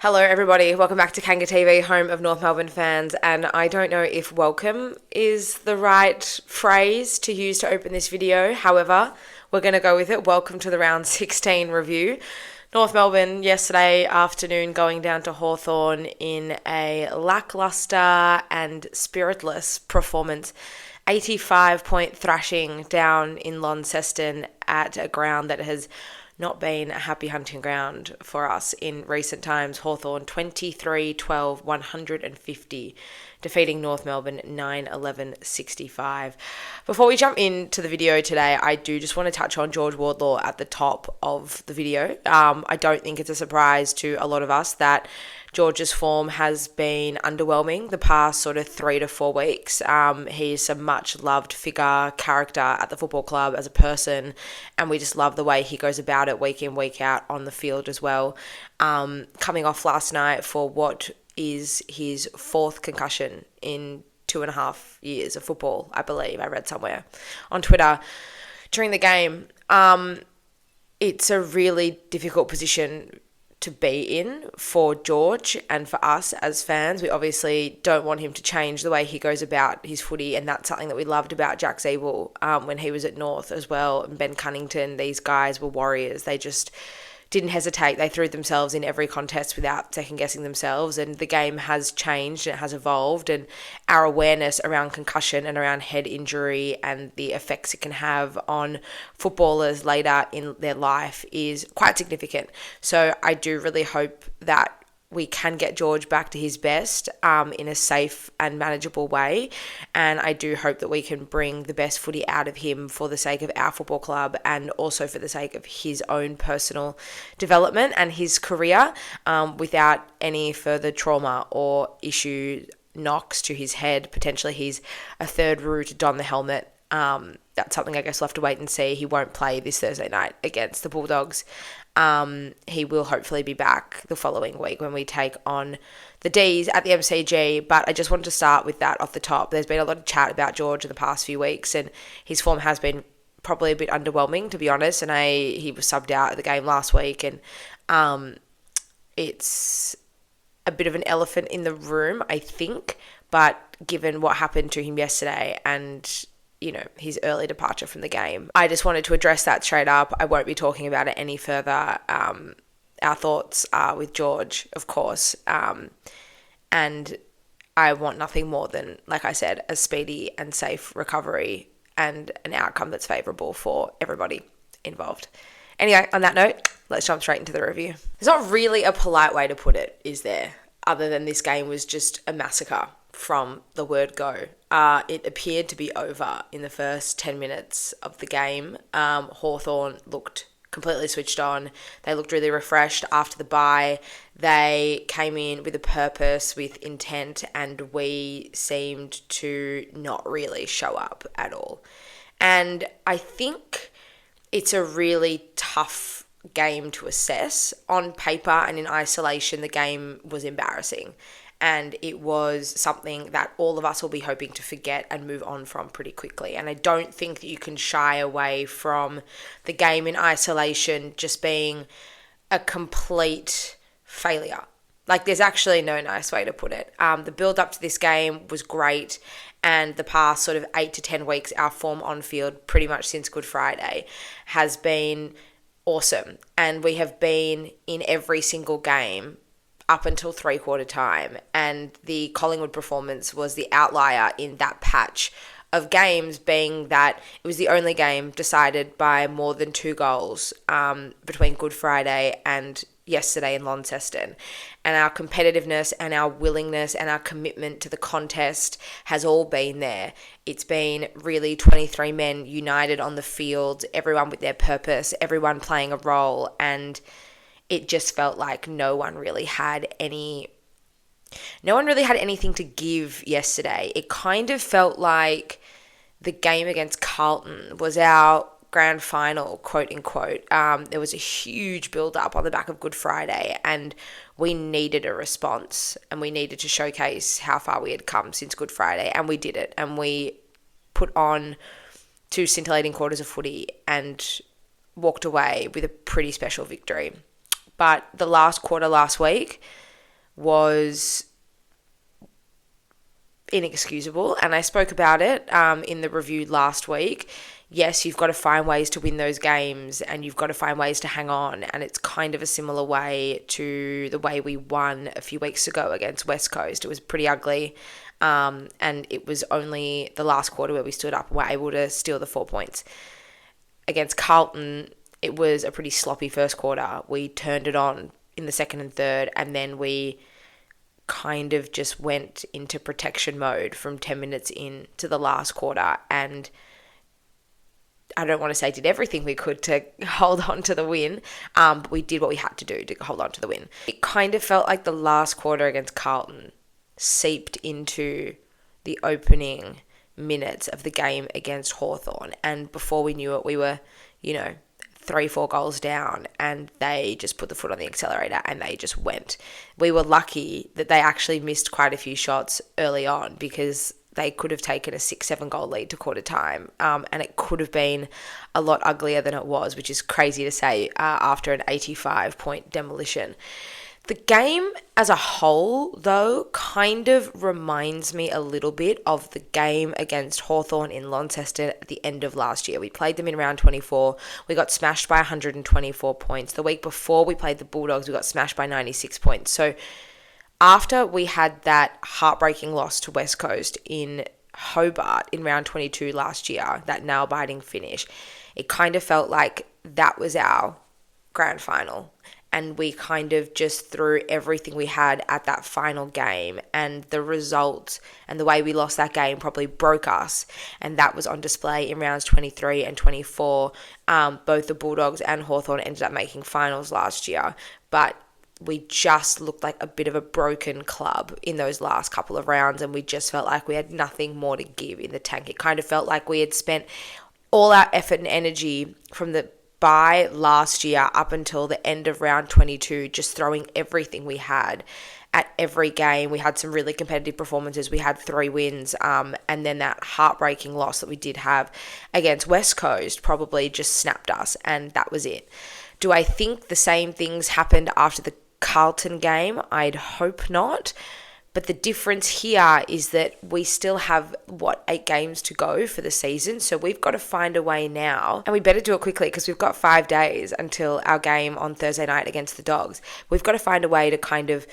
Hello everybody, welcome back to Kanga TV, home of North Melbourne fans, and I don't know if welcome is the right phrase to use to open this video, however, we're going to go with it. Welcome to the round 16 review. North Melbourne yesterday afternoon going down to Hawthorn in a lacklustre and spiritless performance. 85-point thrashing down in Launceston at a ground that has not been a happy hunting ground for us in recent times. Hawthorn 23-12, 150, defeating North Melbourne 9-11-65. Before we jump into the video today, I do just want to touch on George Wardlaw at the top of the video. I don't think it's a surprise to a lot of us that George's form has been underwhelming the past sort of 3 to 4 weeks. He's a much loved figure, character at the football club as a person, and we just love the way he goes about it week in, week out on the field as well. Coming off last night for what is his 4th concussion in 2.5 years of football, I believe I read somewhere on Twitter during the game. It's a really difficult position to be in for George and for us as fans. We obviously don't want him to change the way he goes about his footy, and that's something that we loved about Jack Zeeble when he was at North as well, and Ben Cunnington. These guys were warriors. They just didn't hesitate. They threw themselves in every contest without second-guessing themselves, and the game has changed, it has evolved, and our awareness around concussion and around head injury and the effects it can have on footballers later in their life is quite significant. So I do really hope that we can get George back to his best in a safe and manageable way. And I do hope that we can bring the best footy out of him for the sake of our football club and also for the sake of his own personal development and his career without any further trauma or issue knocks to his head. Potentially he's a third row to don the helmet. That's something I guess we'll have to wait and see. He won't play this Thursday night against the Bulldogs. He will hopefully be back the following week when we take on the D's at the MCG, but I just wanted to start with that off the top. There's been a lot of chat about George in the past few weeks, and his form has been probably a bit underwhelming, to be honest, and he was subbed out at the game last week, and it's a bit of an elephant in the room, I think, but given what happened to him yesterday and his early departure from the game, I just wanted to address that straight up. I won't be talking about it any further. Our thoughts are with George, of course, and I want nothing more than, like I said, a speedy and safe recovery and an outcome that's favourable for everybody involved. Anyway, on that note, let's jump straight into the review. There's not really a polite way to put it, is there? Other than this game was just a massacre from the word go. It appeared to be over in the first 10 minutes of the game. Hawthorn looked completely switched on. They looked really refreshed after the bye. They came in with a purpose, with intent, and we seemed to not really show up at all. And I think it's a really tough game to assess. On paper and in isolation, the game was embarrassing. And it was something that all of us will be hoping to forget and move on from pretty quickly. And I don't think that you can shy away from the game in isolation just being a complete failure. Like, there's actually no nice way to put it. The build up to this game was great. And the past sort of 8 to 10 weeks, our form on field, pretty much since Good Friday, has been awesome. And we have been in every single game up until 3/4 time, and the Collingwood performance was the outlier in that patch of games, being that it was the only game decided by more than 2 goals between Good Friday and yesterday in Launceston. And our competitiveness and our willingness and our commitment to the contest has all been there. It's been really 23 men united on the field, everyone with their purpose, everyone playing a role, and it just felt like no one really had anything to give yesterday. It kind of felt like the game against Carlton was our grand final, quote unquote. There was a huge build up on the back of Good Friday, and we needed a response, and we needed to showcase how far we had come since Good Friday, and we did it. And we put on 2 scintillating quarters of footy and walked away with a pretty special victory. But the last quarter last week was inexcusable, and I spoke about it in the review last week. Yes, you've got to find ways to win those games, and you've got to find ways to hang on, and it's kind of a similar way to the way we won a few weeks ago against West Coast. It was pretty ugly, and it was only the last quarter where we stood up and were able to steal the 4 points. Against Carlton, it was a pretty sloppy first quarter. We turned it on in the second and third, and then we kind of just went into protection mode from 10 minutes in to the last quarter, and I don't want to say did everything we could to hold on to the win, but we did what we had to do to hold on to the win. It kind of felt like the last quarter against Carlton seeped into the opening minutes of the game against Hawthorn, and before we knew it, we were, 3-4 goals down, and they just put the foot on the accelerator and they just went. We were lucky that they actually missed quite a few shots early on, because they could have taken a 6-7 goal lead to quarter time, and it could have been a lot uglier than it was, which is crazy to say after an 85-point demolition. The game as a whole, though, kind of reminds me a little bit of the game against Hawthorn in Launceston at the end of last year. We played them in round 24. We got smashed by 124 points. The week before we played the Bulldogs, we got smashed by 96 points. So after we had that heartbreaking loss to West Coast in Hobart in round 22 last year, that nail-biting finish, it kind of felt like that was our grand final. And we kind of just threw everything we had at that final game, and the result and the way we lost that game probably broke us. And that was on display in rounds 23 and 24. Both the Bulldogs and Hawthorn ended up making finals last year, but we just looked like a bit of a broken club in those last couple of rounds, and we just felt like we had nothing more to give in the tank. It kind of felt like we had spent all our effort and energy from the bye last year up until the end of round 22, just throwing everything we had at every game. We had some really competitive performances. We had 3 wins, and then that heartbreaking loss that we did have against West Coast probably just snapped us, and that was it. Do I think the same things happened after the Carlton game? I'd hope not. But the difference here is that we still have, 8 games to go for the season. So we've got to find a way now, and we better do it quickly because we've got 5 days until our game on Thursday night against the Dogs. We've got to find a way to kind of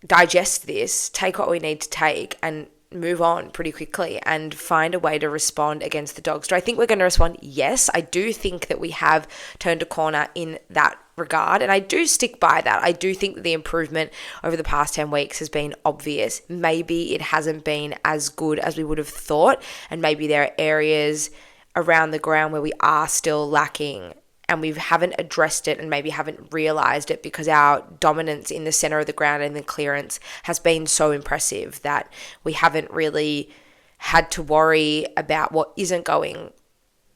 digest this, take what we need to take, and move on pretty quickly and find a way to respond against the Dogs. Do I think we're going to respond? Yes. I do think that we have turned a corner in that regard, and I do stick by that. I do think that the improvement over the past 10 weeks has been obvious. Maybe it hasn't been as good as we would have thought, and maybe there are areas around the ground where we are still lacking, and we haven't addressed it and maybe haven't realised it because our dominance in the centre of the ground and the clearance has been so impressive that we haven't really had to worry about what isn't going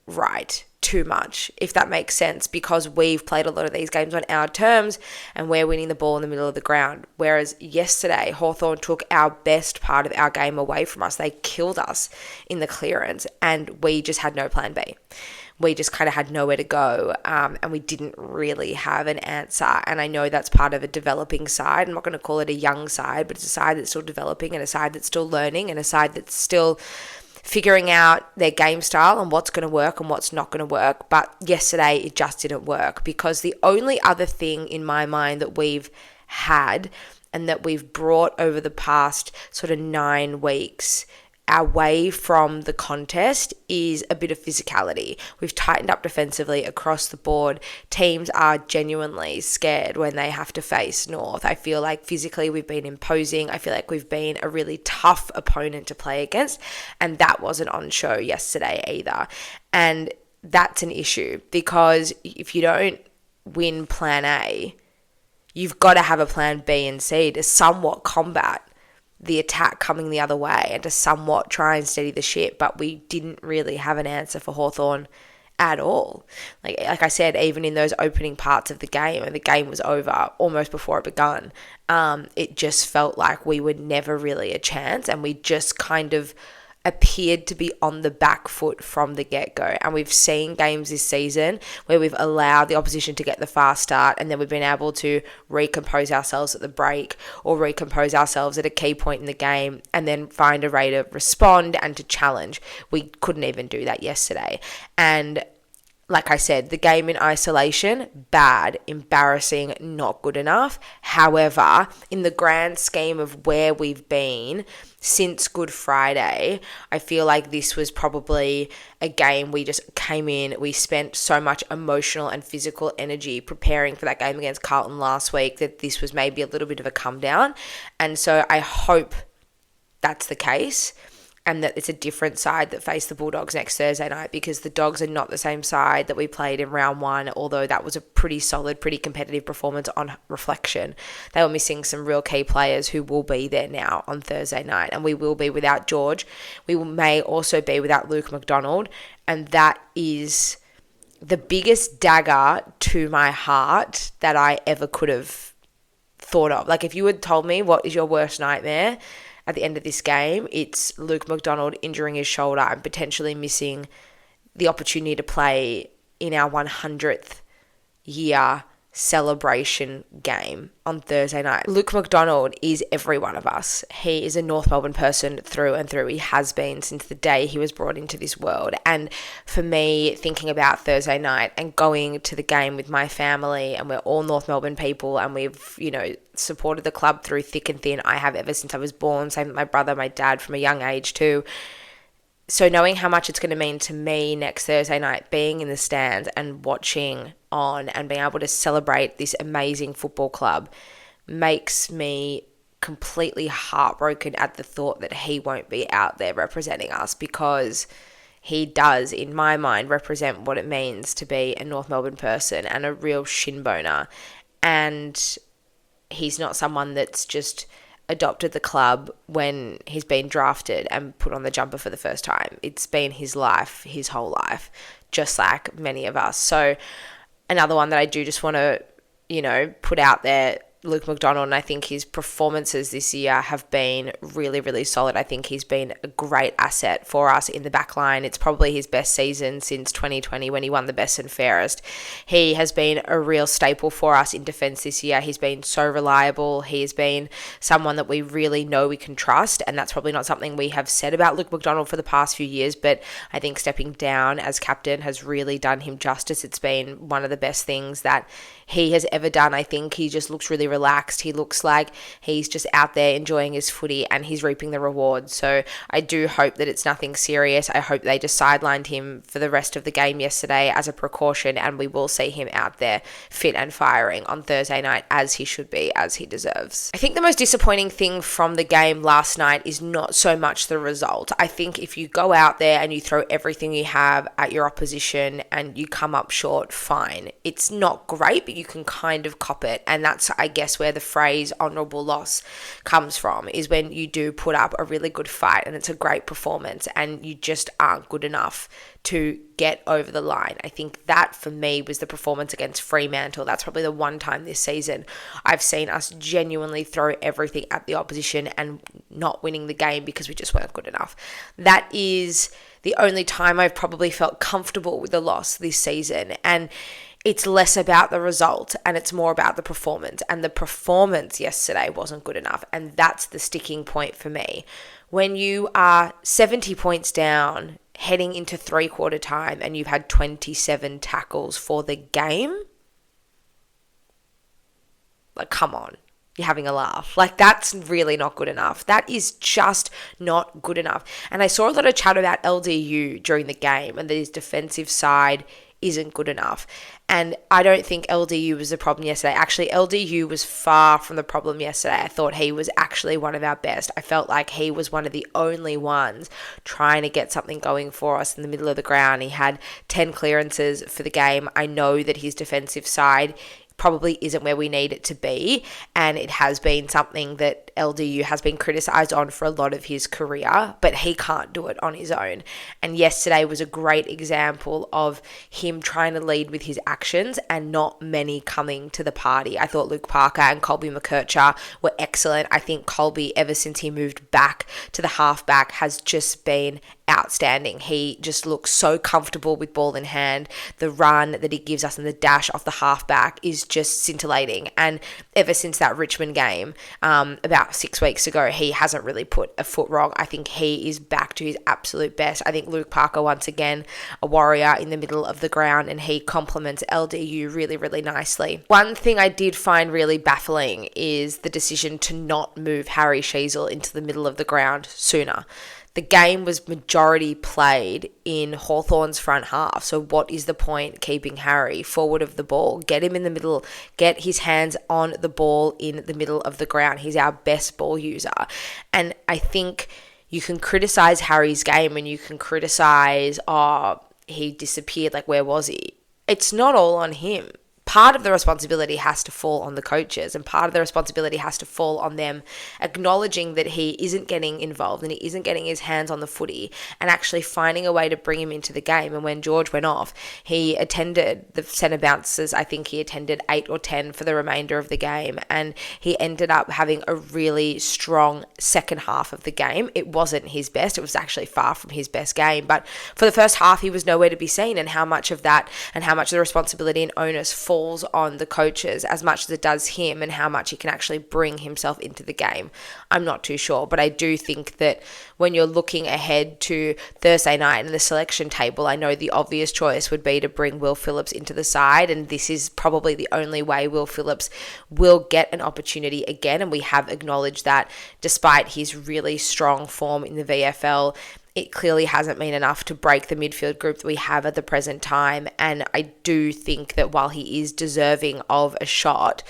right too much, if that makes sense, because we've played a lot of these games on our terms and we're winning the ball in the middle of the ground. Whereas yesterday, Hawthorn took our best part of our game away from us. They killed us in the clearance, and we just had no plan B. We just kind of had nowhere to go, and we didn't really have an answer. And I know that's part of a developing side. I'm not going to call it a young side, but it's a side that's still developing, and a side that's still learning, and a side that's still figuring out their game style and what's going to work and what's not going to work. But yesterday it just didn't work, because the only other thing in my mind that we've had and that we've brought over the past sort of 9 weeks away from the contest is a bit of physicality. We've tightened up defensively across the board. Teams are genuinely scared when they have to face North. I feel like physically we've been imposing. I feel like we've been a really tough opponent to play against, and that wasn't on show yesterday either. And that's an issue, because if you don't win plan A, you've got to have a plan B and C to somewhat combat the attack coming the other way and to somewhat try and steady the ship. But we didn't really have an answer for Hawthorn at all. Like I said, even in those opening parts of the game, and the game was over almost before it begun, it just felt like we were never really a chance, and we just kind of appeared to be on the back foot from the get-go. And we've seen games this season where we've allowed the opposition to get the fast start, and then we've been able to recompose ourselves at the break or recompose ourselves at a key point in the game and then find a way to respond and to challenge. We couldn't even do that yesterday. And like I said, the game in isolation, bad, embarrassing, not good enough. However, in the grand scheme of where we've been since Good Friday, I feel like this was probably a game we just came in. We spent so much emotional and physical energy preparing for that game against Carlton last week that this was maybe a little bit of a come down. And so I hope that's the case, and that it's a different side that face the Bulldogs next Thursday night, because the Dogs are not the same side that we played in round one, although that was a pretty solid, pretty competitive performance on reflection. They were missing some real key players who will be there now on Thursday night, and we will be without George. We may also be without Luke McDonald, and that is the biggest dagger to my heart that I ever could have thought of. Like, if you had told me what is your worst nightmare at the end of this game, it's Luke McDonald injuring his shoulder and potentially missing the opportunity to play in our 100th year celebration game on Thursday night. Luke McDonald is every one of us. He is a North Melbourne person through and through. He has been since the day he was brought into this world. And for me, thinking about Thursday night and going to the game with my family, and we're all North Melbourne people, and we've, supported the club through thick and thin. I have ever since I was born. Same with my brother, my dad, from a young age too. So knowing how much it's going to mean to me next Thursday night, being in the stands and watching on and being able to celebrate this amazing football club, makes me completely heartbroken at the thought that he won't be out there representing us, because he does, in my mind, represent what it means to be a North Melbourne person and a real shin boner. And he's not someone that's just adopted the club when he's been drafted and put on the jumper for the first time. It's been his life, his whole life, just like many of us. So another one that I do just want to, put out there, Luke McDonald, and I think his performances this year have been really, really solid. I think he's been a great asset for us in the back line. It's probably his best season since 2020 when he won the best and fairest. He has been a real staple for us in defence this year. He's been so reliable. He's been someone that we really know we can trust, and that's probably not something we have said about Luke McDonald for the past few years, but I think stepping down as captain has really done him justice. It's been one of the best things that he has ever done. I think he just looks really relaxed. He looks like he's just out there enjoying his footy and he's reaping the rewards. So I do hope that it's nothing serious. I hope they just sidelined him for the rest of the game yesterday as a precaution, and we will see him out there fit and firing on Thursday night as he should be, as he deserves. I think the most disappointing thing from the game last night is not so much the result. I think if you go out there and you throw everything you have at your opposition and you come up short, fine. It's not great, but you can kind of cop it. And that's, I guess, where the phrase honourable loss comes from, is when you do put up a really good fight and it's a great performance and you just aren't good enough to get over the line. I think that for me was the performance against Fremantle. That's probably the one time this season I've seen us genuinely throw everything at the opposition and not winning the game because we just weren't good enough. That is the only time I've probably felt comfortable with the loss this season. And it's less about the result and it's more about the performance. And the performance yesterday wasn't good enough. And that's the sticking point for me. When you are 70 points down, heading into three-quarter time, and you've had 27 tackles for the game, like, come on. You're having a laugh. Like, that's really not good enough. That is just not good enough. And I saw a lot of chat about LDU during the game and that his defensive side isn't good enough. And I don't think LDU was the problem yesterday. Actually, LDU was far from the problem yesterday. I thought he was actually one of our best. I felt like he was one of the only ones trying to get something going for us in the middle of the ground. He had 10 clearances for the game. I know that his defensive side probably isn't where we need it to be, and it has been something that LDU has been criticised on for a lot of his career, but he can't do it on his own. And yesterday was a great example of him trying to lead with his actions and not many coming to the party. I thought Luke Parker and Colby McKercher were excellent. I think Colby, ever since he moved back to the halfback, has just been outstanding. He just looks so comfortable with ball in hand. The run that he gives us and the dash off the halfback is just scintillating. And ever since that Richmond game about 6 weeks ago, he hasn't really put a foot wrong. I think he is back to his absolute best. I think Luke Parker, once again, a warrior in the middle of the ground, and he complements LDU really, really nicely. One thing I did find really baffling is the decision to not move Harry Sheezel into the middle of the ground sooner. The game was majority played in Hawthorn's front half. So what is the point keeping Harry forward of the ball? Get him in the middle. Get his hands on the ball in the middle of the ground. He's our best ball user. And I think you can criticise Harry's game and you can criticise, he disappeared, like where was he? It's not all on him. Part of the responsibility has to fall on the coaches, and part of the responsibility has to fall on them acknowledging that he isn't getting involved and he isn't getting his hands on the footy and actually finding a way to bring him into the game. And when George went off, he attended the centre bounces. I think he attended 8 or 10 for the remainder of the game, and he ended up having a really strong second half of the game. It wasn't his best. It was actually far from his best game, but for the first half, he was nowhere to be seen. And how much of that and how much of the responsibility and onus falls on the coaches as much as it does him, and how much he can actually bring himself into the game, I'm not too sure. But I do think that when you're looking ahead to Thursday night in the selection table, I know the obvious choice would be to bring Will Phillips into the side, and this is probably the only way Will Phillips will get an opportunity again. And we have acknowledged that despite his really strong form in the VFL, it clearly hasn't been enough to break the midfield group that we have at the present time. And I do think that while he is deserving of a shot,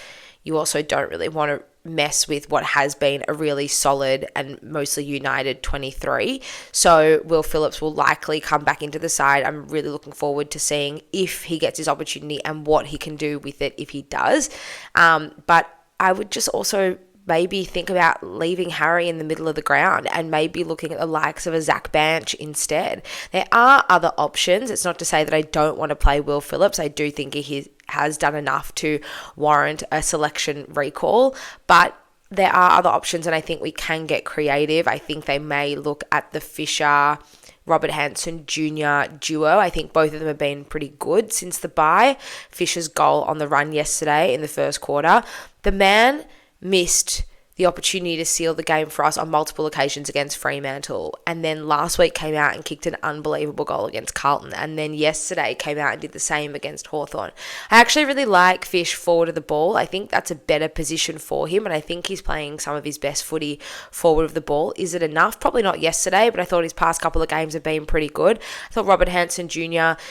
you also don't really want to mess with what has been a really solid and mostly united 23. So Will Phillips will likely come back into the side. I'm really looking forward to seeing if he gets his opportunity and what he can do with it if he does. But I would just also maybe think about leaving Harry in the middle of the ground and maybe looking at the likes of a Zach Banch instead. There are other options. It's not to say that I don't want to play Will Phillips. I do think he has done enough to warrant a selection recall, but there are other options, and I think we can get creative. I think they may look at the Fisher Robert Hansen Jr. duo. I think both of them have been pretty good since the bye. Fisher's goal on the run yesterday in the first quarter. The man missed the opportunity to seal the game for us on multiple occasions against Fremantle, and then last week came out and kicked an unbelievable goal against Carlton, and then yesterday came out and did the same against Hawthorn. I actually really like Fish forward of the ball. I think that's a better position for him, and I think he's playing some of his best footy forward of the ball. Is it enough? Probably not yesterday, but I thought his past couple of games have been pretty good. I thought Robert Hansen Jr.,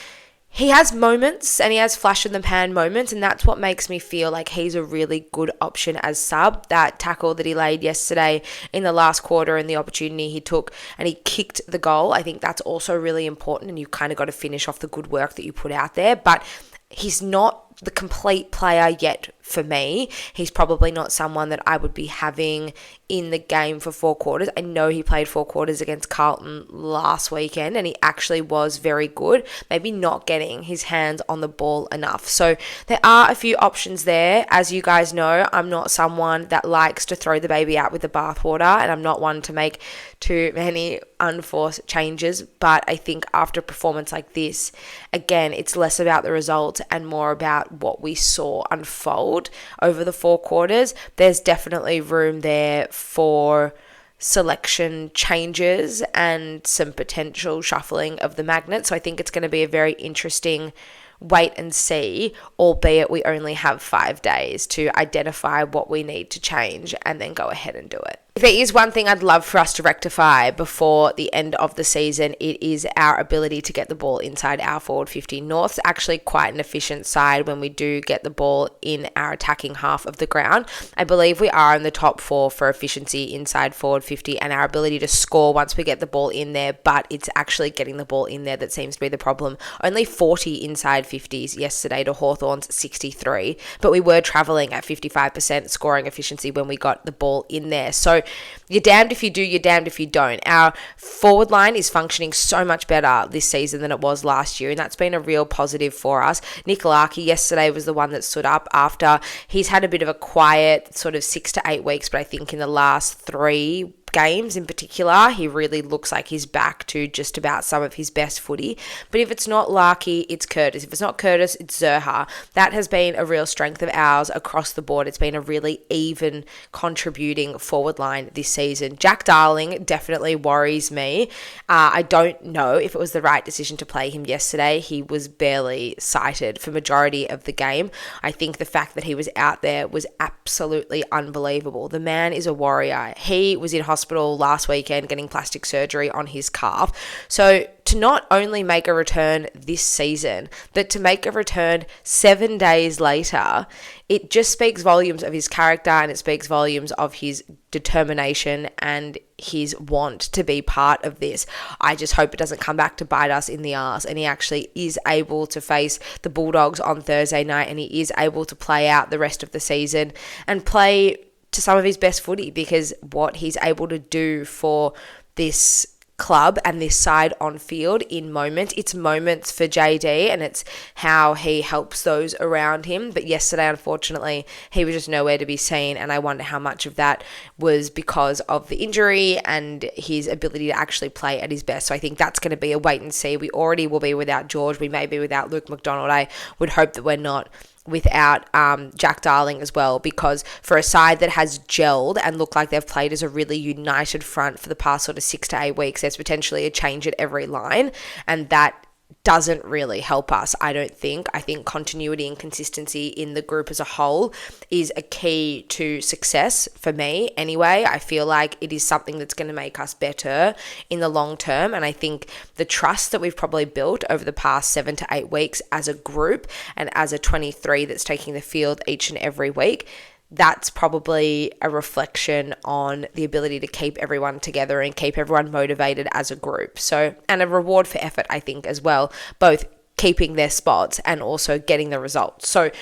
he has moments and he has flash in the pan moments, and that's what makes me feel like he's a really good option as sub. That tackle that he laid yesterday in the last quarter and the opportunity he took and he kicked the goal, I think that's also really important, and you kind of got to finish off the good work that you put out there. But he's not the complete player yet for me. He's probably not someone that I would be having in the game for 4 quarters. I know he played 4 quarters against Carlton last weekend and he actually was very good, maybe not getting his hands on the ball enough. So there are a few options there. As you guys know, I'm not someone that likes to throw the baby out with the bathwater, and I'm not one to make too many unforced changes, but I think after a performance like this, again, it's less about the result and more about what we saw unfold over the 4 quarters. There's definitely room there for selection changes and some potential shuffling of the magnet. So I think it's going to be a very interesting wait and see, albeit we only have 5 days to identify what we need to change and then go ahead and do it. If there is one thing I'd love for us to rectify before the end of the season, it is our ability to get the ball inside our forward 50. North's actually quite an efficient side when we do get the ball in our attacking half of the ground. I believe we are in the top 4 for efficiency inside forward 50 and our ability to score once we get the ball in there, but it's actually getting the ball in there that seems to be the problem. Only 40 inside 50s yesterday to Hawthorn's 63, but we were travelling at 55% scoring efficiency when we got the ball in there. So you're damned if you do, you're damned if you don't. Our forward line is functioning so much better this season than it was last year, and that's been a real positive for us. Nikolaki yesterday was the one that stood up after he's had a bit of a quiet sort of 6 to 8 weeks, but I think in the last 3 games in particular, he really looks like he's back to just about some of his best footy. But if it's not Larky, it's Curtis. If it's not Curtis, it's Zerha. That has been a real strength of ours across the board. It's been a really even contributing forward line this season. Jack Darling definitely worries me. I don't know if it was the right decision to play him yesterday. He was barely sighted for majority of the game. I think the fact that he was out there was absolutely unbelievable. The man is a warrior. He was in hospital last weekend getting plastic surgery on his calf. So to not only make a return this season, but to make a return 7 days later, it just speaks volumes of his character and it speaks volumes of his determination and his want to be part of this. I just hope it doesn't come back to bite us in the arse and he actually is able to face the Bulldogs on Thursday night and he is able to play out the rest of the season and play to some of his best footy, because what he's able to do for this club and this side on field in moments, it's moments for JD and it's how he helps those around him. But yesterday, unfortunately, he was just nowhere to be seen, and I wonder how much of that was because of the injury and his ability to actually play at his best. So I think that's going to be a wait and see. We already will be without George. We may be without Luke McDonald. I would hope that we're not without Jack Darling as well, because for a side that has gelled and looked like they've played as a really united front for the past sort of 6 to 8 weeks, there's potentially a change at every line, and that doesn't really help us, I don't think. I think continuity and consistency in the group as a whole is a key to success for me anyway. I feel like it is something that's going to make us better in the long term, and I think the trust that we've probably built over the past 7 to 8 weeks as a group and as a 23 that's taking the field each and every week, that's probably a reflection on the ability to keep everyone together and keep everyone motivated as a group. So, and a reward for effort, I think, as well, both keeping their spots and also getting the results. So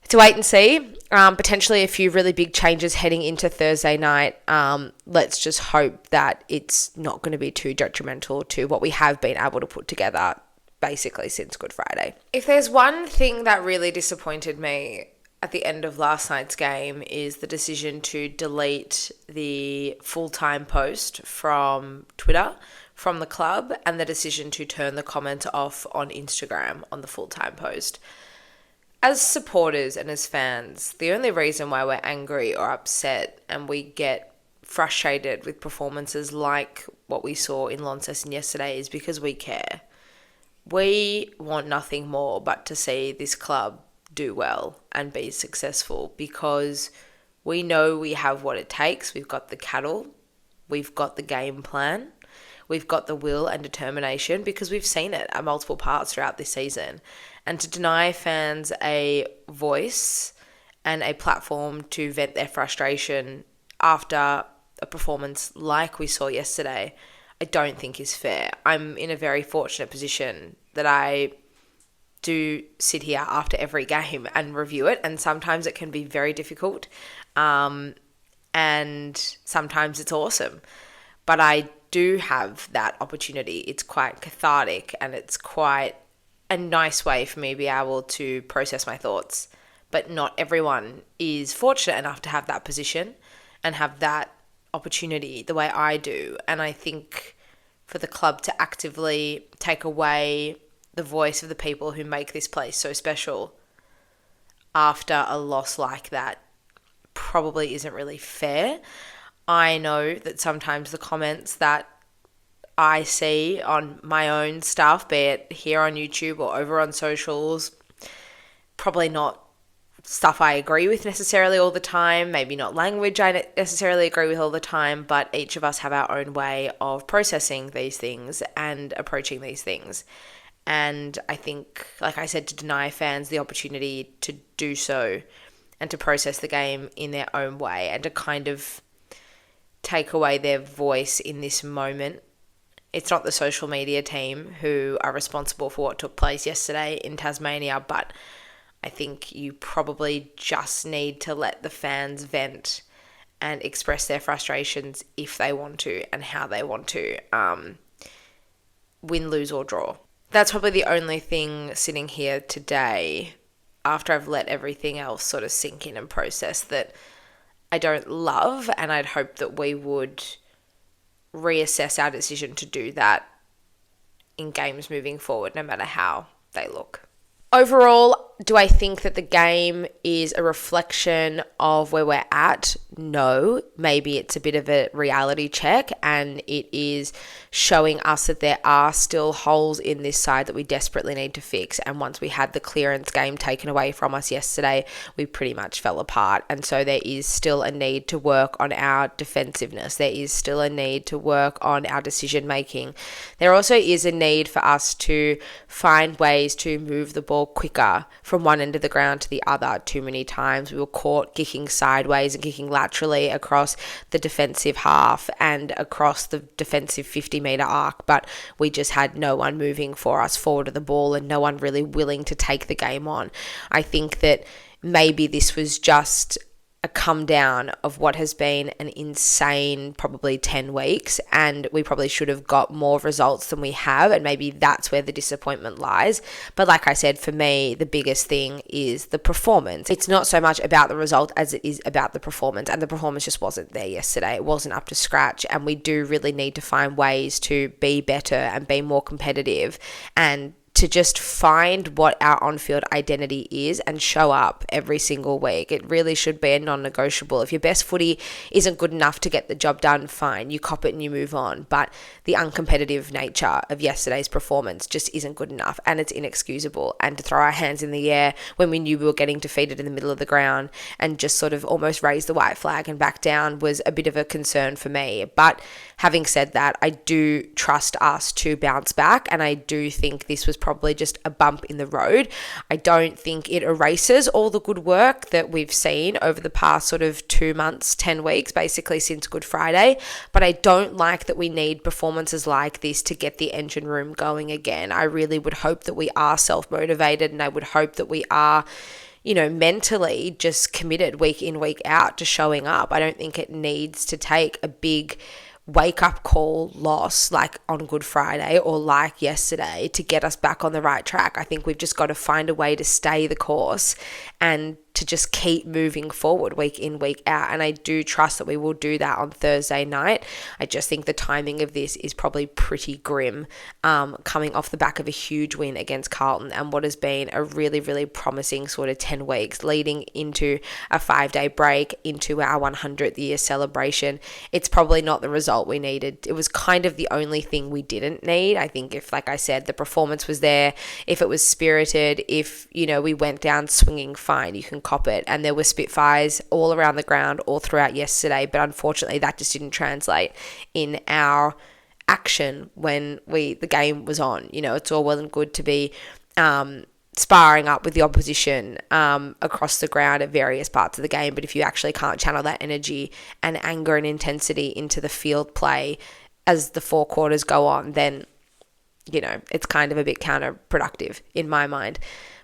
it's a wait and see. Potentially a few really big changes heading into Thursday night. Let's just hope that it's not going to be too detrimental to what we have been able to put together basically since Good Friday. If there's one thing that really disappointed me at the end of last night's game is the decision to delete the full-time post from Twitter, from the club, and the decision to turn the comments off on Instagram on the full-time post. As supporters and as fans, the only reason why we're angry or upset and we get frustrated with performances like what we saw in Launceston yesterday is because we care. We want nothing more but to see this club do well and be successful, because we know we have what it takes. We've got the cattle, we've got the game plan, we've got the will and determination, because we've seen it at multiple parts throughout this season. And to deny fans a voice and a platform to vent their frustration after a performance like we saw yesterday, I don't think is fair. I'm in a very fortunate position that I do sit here after every game and review it, and sometimes it can be very difficult, and sometimes it's awesome, but I do have that opportunity. It's quite cathartic and it's quite a nice way for me to be able to process my thoughts, but not everyone is fortunate enough to have that position and have that opportunity the way I do. And I think for the club to actively take away the voice of the people who make this place so special after a loss like that probably isn't really fair. I know that sometimes the comments that I see on my own stuff, be it here on YouTube or over on socials, probably not stuff I agree with necessarily all the time, maybe not language I necessarily agree with all the time, but each of us have our own way of processing these things and approaching these things. And I think, like I said, to deny fans the opportunity to do so and to process the game in their own way and to kind of take away their voice in this moment. It's not the social media team who are responsible for what took place yesterday in Tasmania, but I think you probably just need to let the fans vent and express their frustrations if they want to and how they want to, win, lose or draw. That's probably the only thing sitting here today after I've let everything else sort of sink in and process that I don't love, and I'd hope that we would reassess our decision to do that in games moving forward, no matter how they look. Overall, do I think that the game is a reflection of where we're at? No. Maybe it's a bit of a reality check and it is showing us that there are still holes in this side that we desperately need to fix. And once we had the clearance game taken away from us yesterday, we pretty much fell apart. And so there is still a need to work on our defensiveness. There is still a need to work on our decision making. There also is a need for us to find ways to move the ball quicker from one end of the ground to the other. Too many times we were caught kicking sideways and kicking laterally across the defensive half and across the defensive 50-metre arc, but we just had no one moving for us forward of the ball and no one really willing to take the game on. I think that maybe this was just a come down of what has been an insane probably 10 weeks, and we probably should have got more results than we have, and maybe that's where the disappointment lies. But like I said, for me, the biggest thing is the performance. It's not so much about the result as it is about the performance, and the performance just wasn't there yesterday. It wasn't up to scratch, and we do really need to find ways to be better and be more competitive and to just find what our on-field identity is and show up every single week. It really should be a non-negotiable. If your best footy isn't good enough to get the job done, fine, you cop it and you move on. But the uncompetitive nature of yesterday's performance just isn't good enough, and it's inexcusable. And to throw our hands in the air when we knew we were getting defeated in the middle of the ground and just sort of almost raise the white flag and back down was a bit of a concern for me. But having said that, I do trust us to bounce back, and I do think this was probably just a bump in the road. I don't think it erases all the good work that we've seen over the past sort of 2 months, 10 weeks, basically since Good Friday, but I don't like that we need performances like this to get the engine room going again. I really would hope that we are self-motivated, and I would hope that we are mentally just committed week in, week out to showing up. I don't think it needs to take a big wake-up call loss like on Good Friday or like yesterday to get us back on the right track. I think we've just got to find a way to stay the course and to just keep moving forward week in, week out. And I do trust that we will do that on Thursday night. I just think the timing of this is probably pretty grim, coming off the back of a huge win against Carlton and what has been a really, really promising sort of 10 weeks leading into a 5-day break into our 100th year celebration. It's probably not the result we needed. It was kind of the only thing we didn't need. I think if, like I said, the performance was there, if it was spirited, if, we went down swinging, fine, you can cop it. And there were Spitfires all around the ground all throughout yesterday, but unfortunately that just didn't translate in our action when the game was on. It's all well and good to be sparring up with the opposition across the ground at various parts of the game, but if you actually can't channel that energy and anger and intensity into the field play as the 4 quarters go on, then it's kind of a bit counterproductive in my mind.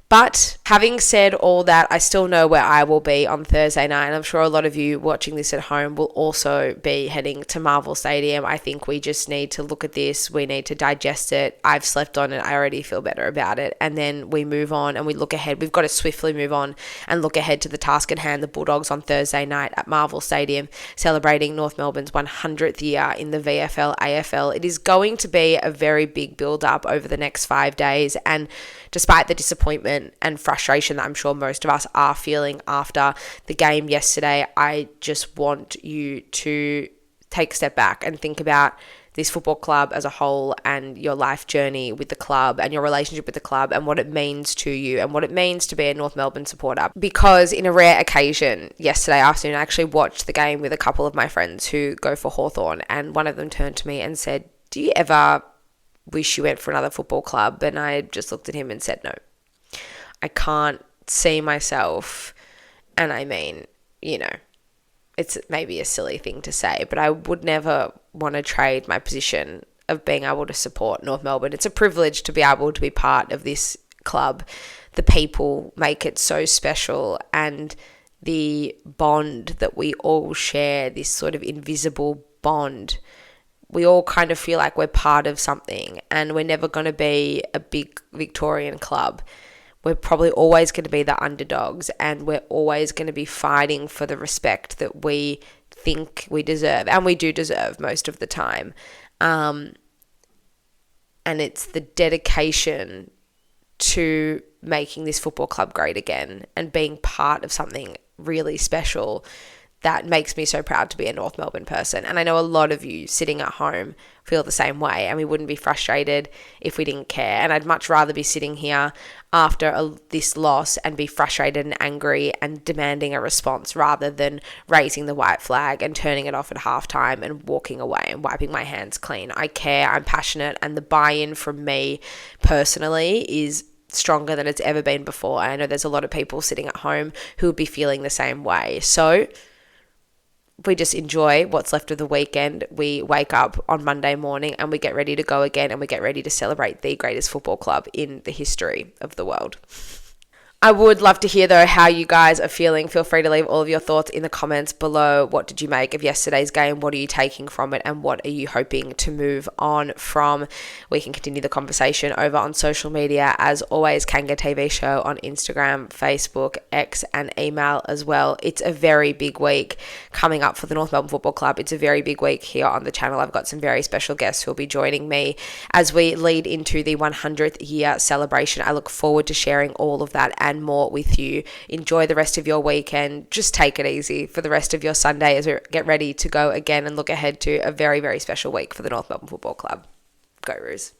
But having said all that, I still know where I will be on Thursday night, and I'm sure a lot of you watching this at home will also be heading to Marvel Stadium. I think we just need to look at this. We need to digest it. I've slept on it. I already feel better about it. And then we move on and we look ahead. We've got to swiftly move on and look ahead to the task at hand, the Bulldogs on Thursday night at Marvel Stadium, celebrating North Melbourne's 100th year in the VFL AFL. It is going to be a very big build-up over the next 5 days, and despite the disappointment and frustration that I'm sure most of us are feeling after the game yesterday, I just want you to take a step back and think about this football club as a whole and your life journey with the club and your relationship with the club and what it means to you and what it means to be a North Melbourne supporter. Because in a rare occasion, yesterday afternoon, I actually watched the game with a couple of my friends who go for Hawthorn, and one of them turned to me and said, "Do you ever wish you went for another football club?" And I just looked at him and said, "No. I can't see myself," and I mean, it's maybe a silly thing to say, but I would never want to trade my position of being able to support North Melbourne. It's a privilege to be able to be part of this club. The people make it so special, and the bond that we all share, this sort of invisible bond, we all kind of feel like we're part of something, and we're never going to be a big Victorian club. We're probably always going to be the underdogs, and we're always going to be fighting for the respect that we think we deserve, and we do deserve most of the time. And it's the dedication to making this football club great again and being part of something really special that makes me so proud to be a North Melbourne person. And I know a lot of you sitting at home feel the same way, and we wouldn't be frustrated if we didn't care. And I'd much rather be sitting here after this loss and be frustrated and angry and demanding a response rather than raising the white flag and turning it off at halftime and walking away and wiping my hands clean. I care, I'm passionate, and the buy-in from me personally is stronger than it's ever been before. And I know there's a lot of people sitting at home who would be feeling the same way. So we just enjoy what's left of the weekend. We wake up on Monday morning and we get ready to go again, and we get ready to celebrate the greatest football club in the history of the world. I would love to hear, though, how you guys are feeling. Feel free to leave all of your thoughts in the comments below. What did you make of yesterday's game? What are you taking from it? And what are you hoping to move on from? We can continue the conversation over on social media. As always, Kanga TV Show on Instagram, Facebook, X, and email as well. It's a very big week coming up for the North Melbourne Football Club. It's a very big week here on the channel. I've got some very special guests who will be joining me as we lead into the 100th year celebration. I look forward to sharing all of that and more with you. Enjoy the rest of your weekend. Just take it easy for the rest of your Sunday as we get ready to go again and look ahead to a very, very special week for the North Melbourne Football Club. Go Roos.